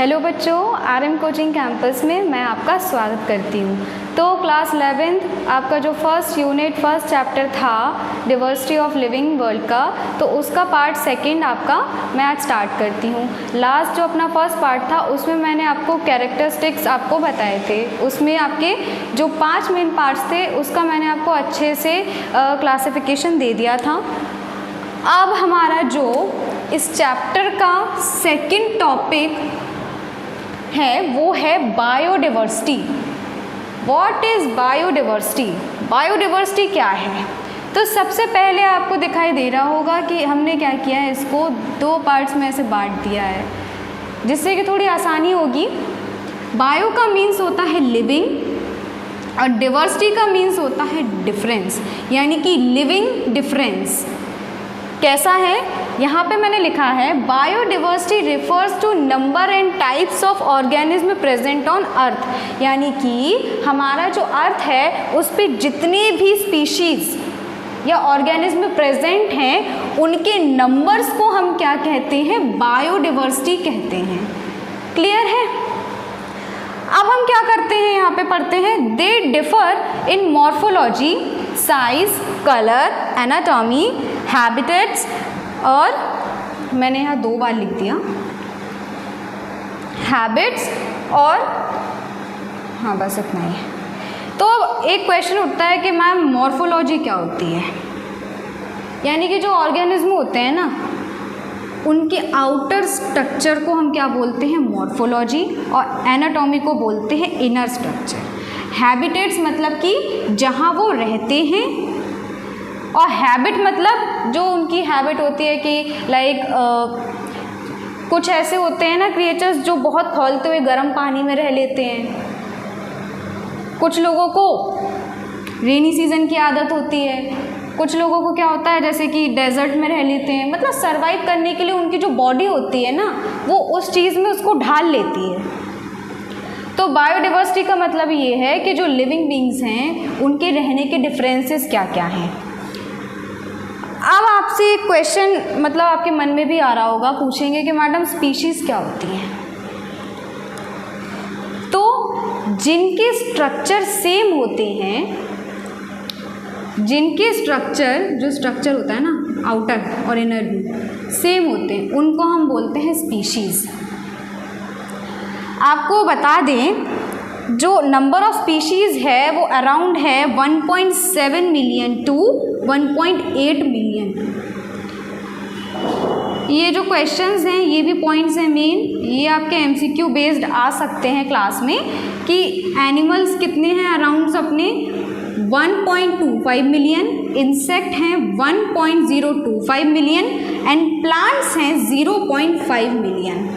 Hello बच्चों, RM coaching campus में मैं आपका स्वागत करती हूँ। तो क्लास 11th आपका जो फर्स्ट यूनिट फर्स्ट चैप्टर था डाइवर्सिटी ऑफ लिविंग वर्ल्ड का, तो उसका पार्ट सेकंड आपका मैं आज स्टार्ट करती हूँ। लास्ट जो अपना फर्स्ट पार्ट था उसमें मैंने आपको कैरेक्टरिस्टिक्स आपको बताए थे। उसमें आपके जो 5 मेन पार्ट्स थे उसका मैंने आपको अच्छे से क्लासिफिकेशन दे दिया था। अब हमारा जो इस चैप्टर का सेकंड टॉपिक है वो है biodiversity. What is biodiversity? Biodiversity क्या है? तो सबसे पहले आपको दिखाई दे रहा होगा कि हमने क्या किया है, इसको 2 पार्ट्स में ऐसे बांट दिया है जिससे कि थोड़ी आसानी होगी। बायो का मीन्स होता है लिविंग और डाइवर्सिटी का मीन्स होता है डिफरेंस, यानी कि लिविंग डिफरेंस। कैसा है? यहाँ पे मैंने लिखा है biodiversity refers to number and types of organism present on earth, यानी कि हमारा जो अर्थ है उस पर जितने भी स्पीशीज़ या ऑर्गेनिज्म प्रेजेंट हैं उनके नंबर्स को हम क्या कहते हैं? बायोडाइवर्सिटी कहते हैं। क्लियर है? अब हम क्या करते हैं, यहाँ पे पढ़ते हैं they differ in morphology, size, colour, anatomy, habitats, और मैंने यहाँ 2 बार लिख दिया हैबिट्स, और हाँ बस इतना ही है। तो अब एक क्वेश्चन उठता है कि मैम मॉर्फोलॉजी क्या होती है? यानी कि जो ऑर्गेनिज्म होते हैं ना उनके आउटर स्ट्रक्चर को हम क्या बोलते हैं? मॉर्फोलॉजी, और एनाटॉमी को बोलते हैं इनर स्ट्रक्चर। हैबिटेट्स मतलब कि जहाँ वो रहते हैं, और हैबिट मतलब जो उनकी हैबिट होती है कि लाइक कुछ ऐसे होते हैं ना क्रिएचर्स जो बहुत खौलते हुए गर्म पानी में रह लेते हैं। कुछ लोगों को रेनी सीजन की आदत होती है, कुछ लोगों को क्या होता है जैसे कि डेजर्ट में रह लेते हैं। मतलब सर्वाइव करने के लिए उनकी जो बॉडी होती है ना वो उस चीज़ में उसको ढाल लेती है। तो बायोडाइवर्सिटी का मतलब ये है कि जो लिविंग बींग्स हैं उनके रहने के डिफरेंसेस क्या क्या हैं। अब आपसे एक क्वेश्चन मतलब आपके मन में भी आ रहा होगा, पूछेंगे कि मैडम स्पीशीज़ क्या होती हैं? तो जिनके स्ट्रक्चर सेम होते हैं, जिनके जो स्ट्रक्चर होता है ना आउटर और इनर भी सेम होते हैं उनको हम बोलते हैं स्पीशीज़। आपको बता दें जो नंबर ऑफ स्पीशीज़ है वो अराउंड है 1.7 मिलियन टू 1.8 मिलियन। ये जो क्वेश्चंस हैं ये भी पॉइंट्स हैं मेन, ये आपके एमसीक्यू बेस्ड आ सकते हैं क्लास में कि एनिमल्स कितने हैं अराउंड अपने 1.25 मिलियन, इंसेक्ट हैं 1.025 मिलियन एंड प्लांट्स हैं 0.5 मिलियन।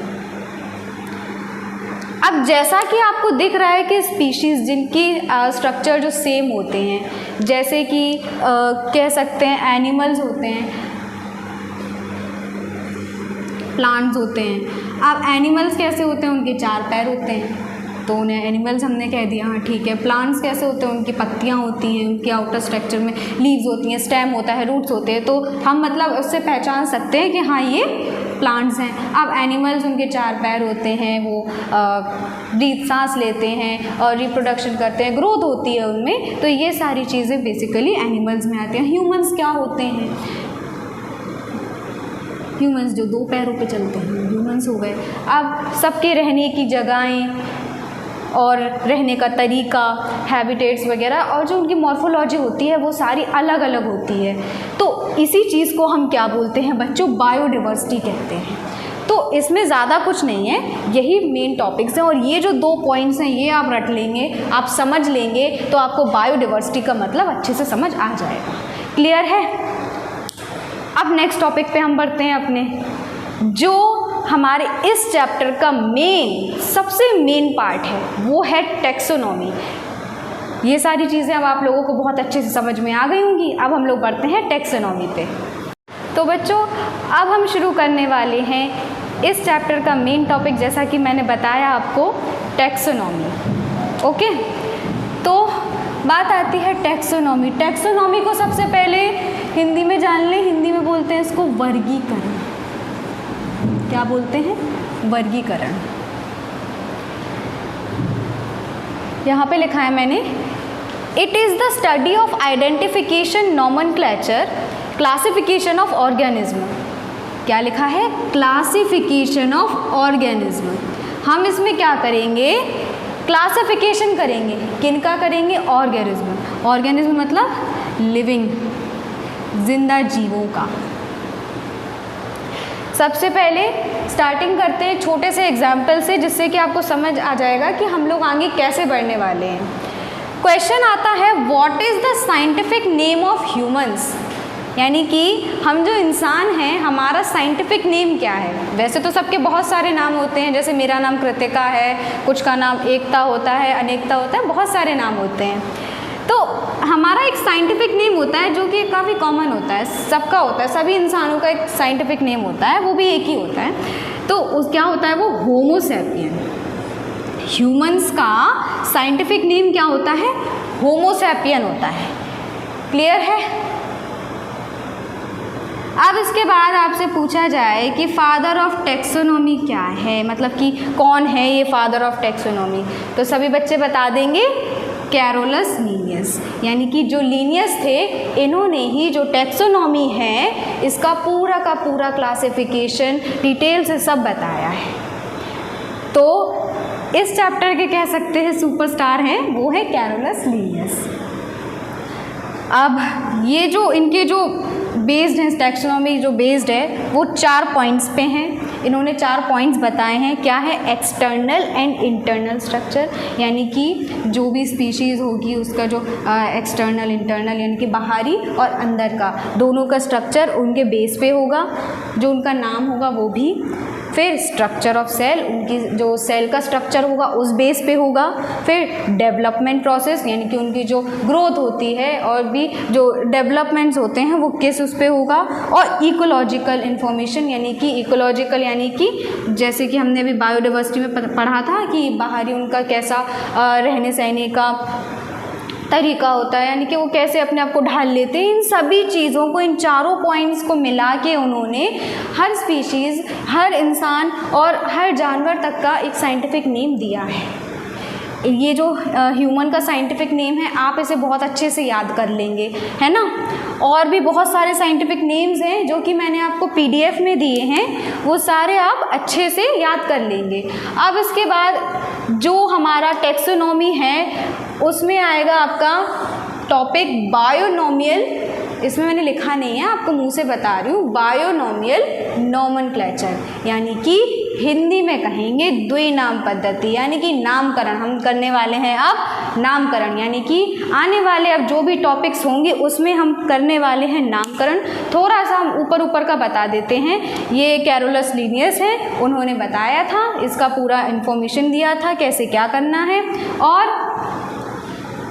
अब जैसा कि आपको दिख रहा है कि स्पीशीज़ जिनकी स्ट्रक्चर जो सेम होते हैं, जैसे कि कह सकते हैं एनिमल्स होते हैं, प्लांट्स होते हैं। अब एनिमल्स कैसे होते हैं? उनके 4 पैर होते हैं तो उन्हें एनिमल्स हमने कह दिया, हाँ ठीक है। प्लांट्स कैसे होते हैं? उनकी पत्तियाँ होती हैं, उनके आउटर स्ट्रक्चर में लीव्स होती हैं, स्टेम होता है, रूट्स होते हैं, तो हम मतलब उससे पहचान सकते हैं कि हाँ ये प्लांट्स हैं। अब एनिमल्स उनके 4 पैर होते हैं, वो सांस लेते हैं और रिप्रोडक्शन करते हैं, ग्रोथ होती है उनमें। तो ये सारी चीज़ें बेसिकली एनिमल्स में आती हैं। ह्यूमंस क्या होते हैं? ह्यूमंस जो 2 पैरों पे चलते हैं ह्यूमंस हो गए। अब सबके रहने की जगहें और रहने का तरीका, हैबिटेट्स वगैरह, और जो उनकी मॉर्फोलॉजी होती है वो सारी अलग अलग होती है। तो इसी चीज़ को हम क्या बोलते हैं बच्चों? बायोडाइवर्सिटी कहते हैं। तो इसमें ज़्यादा कुछ नहीं है, यही मेन टॉपिक्स हैं, और ये जो 2 पॉइंट्स हैं ये आप रट लेंगे, आप समझ लेंगे तो आपको बायोडाइवर्सिटी का मतलब अच्छे से समझ आ जाएगा। क्लियर है? अब नेक्स्ट टॉपिक पे हम बढ़ते हैं अपने, जो हमारे इस चैप्टर का सबसे मेन पार्ट है वो है टैक्सोनॉमी। ये सारी चीज़ें अब आप लोगों को बहुत अच्छे से समझ में आ गई होंगी। अब हम लोग बढ़ते हैं टैक्सोनॉमी पे। तो बच्चों अब हम शुरू करने वाले हैं इस चैप्टर का मेन टॉपिक, जैसा कि मैंने बताया आपको, टैक्सोनॉमी। ओके, तो बात आती है टैक्सोनॉमी। टैक्सोनॉमी को सबसे पहले हिंदी में जान लें, हिंदी में बोलते हैं इसको वर्गीकरण। क्या बोलते हैं? वर्गीकरण। यहाँ पे लिखा है मैंने, it is the study of identification, nomenclature, classification of organism. क्या लिखा है? Classification of organism. हम इसमें क्या करेंगे? क्लासिफिकेशन करेंगे। किनका करेंगे? ऑर्गेनिज्म। ऑर्गेनिज्म मतलब लिविंग, जिंदा जीवों का। सबसे पहले स्टार्टिंग करते हैं छोटे से एग्जाम्पल से, जिससे कि आपको समझ आ जाएगा कि हम लोग आगे कैसे बढ़ने वाले हैं। क्वेश्चन आता है, what is the scientific name of humans? यानी कि हम जो इंसान हैं, हमारा साइंटिफिक नेम क्या है? वैसे तो सबके बहुत सारे नाम होते हैं, जैसे मेरा नाम कृतिका है, कुछ का नाम एकता होता है, अनेकता होता है, बहुत सारे नाम होते हैं। तो हमारा एक साइंटिफिक नेम होता है जो कि काफ़ी कॉमन होता है, सबका होता है, सभी इंसानों का एक साइंटिफिक नेम होता है, वो भी एक ही होता है। तो उस क्या होता है? वो होमो सैपियन। ह्यूमंस का साइंटिफिक नेम क्या होता है? होमो सैपियन होता है। क्लियर है? अब इसके बाद आपसे पूछा जाए कि फादर ऑफ टैक्सोनॉमी क्या है, मतलब कि कौन है ये फादर ऑफ टैक्सोनॉमी, तो सभी बच्चे बता देंगे कैरोलस लीनियस। यानी कि जो लीनियस थे, इन्होंने ही जो टैक्सोनॉमी है इसका पूरा का पूरा क्लासिफिकेशन डिटेल से सब बताया है। तो इस चैप्टर के कह सकते हैं सुपरस्टार हैं, वो है कैरोलस लीनियस। अब ये जो इनके जो बेस्ड हैं, टैक्सोनॉमी जो बेस्ड है वो 4 पॉइंट्स पे हैं। इन्होंने 4 पॉइंट्स बताए हैं। क्या है? एक्सटर्नल एंड इंटरनल स्ट्रक्चर, यानी कि जो भी स्पीशीज़ होगी उसका जो एक्सटर्नल इंटरनल यानी कि बाहरी और अंदर का दोनों का स्ट्रक्चर उनके बेस पे होगा, जो उनका नाम होगा वो भी। फिर स्ट्रक्चर ऑफ सेल, उनकी जो सेल का स्ट्रक्चर होगा उस बेस पे होगा। फिर डेवलपमेंट प्रोसेस, यानी कि उनकी जो ग्रोथ होती है और भी जो डेवलपमेंट्स होते हैं वो किस उस पे होगा। और इकोलॉजिकल इन्फॉर्मेशन, यानी कि इकोलॉजिकल यानी कि जैसे कि हमने अभी बायोडाइवर्सिटी में पढ़ा था कि बाहरी उनका कैसा रहने सहने का तरीका होता है, यानी कि वो कैसे अपने आप को ढाल लेते हैं। इन सभी चीज़ों को, इन 4 पॉइंट्स को मिला के उन्होंने हर स्पीशीज़, हर इंसान और हर जानवर तक का एक साइंटिफिक नेम दिया है। ये जो ह्यूमन का साइंटिफिक नेम है, आप इसे बहुत अच्छे से याद कर लेंगे, है ना। और भी बहुत सारे साइंटिफिक नेम्स हैं जो कि मैंने आपको PDF में दिए हैं, वो सारे आप अच्छे से याद कर लेंगे। अब इसके बाद जो हमारा टैक्सोनॉमी है उसमें आएगा आपका टॉपिक बायोनोमियल। इसमें मैंने लिखा नहीं है, आपको मुंह से बता रही हूँ, बायोनोमियल नोमेनक्लेचर, यानी कि हिंदी में कहेंगे द्विनाम पद्धति, यानी कि नामकरण। हम करने वाले हैं अब नामकरण, यानी कि आने वाले अब जो भी टॉपिक्स होंगे उसमें हम करने वाले हैं नामकरण। थोड़ा सा हम ऊपर ऊपर का बता देते हैं। ये कैरोलस लीनियस है, उन्होंने बताया था, इसका पूरा इन्फॉर्मेशन दिया था कैसे क्या करना है। और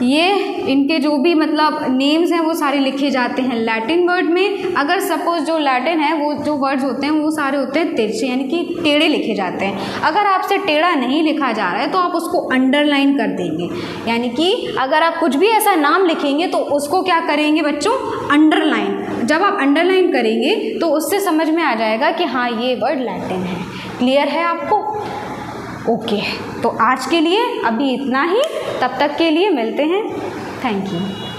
ये इनके जो भी मतलब नेम्स हैं वो सारे लिखे जाते हैं लैटिन वर्ड में। अगर सपोज जो लैटिन है वो जो वर्ड्स होते हैं वो सारे होते हैं तिरछे, यानी कि टेढ़े लिखे जाते हैं। अगर आपसे टेढ़ा नहीं लिखा जा रहा है तो आप उसको अंडरलाइन कर देंगे, यानी कि अगर आप कुछ भी ऐसा नाम लिखेंगे तो उसको क्या करेंगे बच्चों? अंडरलाइन। जब आप अंडरलाइन करेंगे तो उससे समझ में आ जाएगा कि हाँ ये वर्ड लैटिन है। क्लियर है आपको? ओके, तो आज के लिए अभी इतना ही। तब तक के लिए मिलते हैं। Thank you.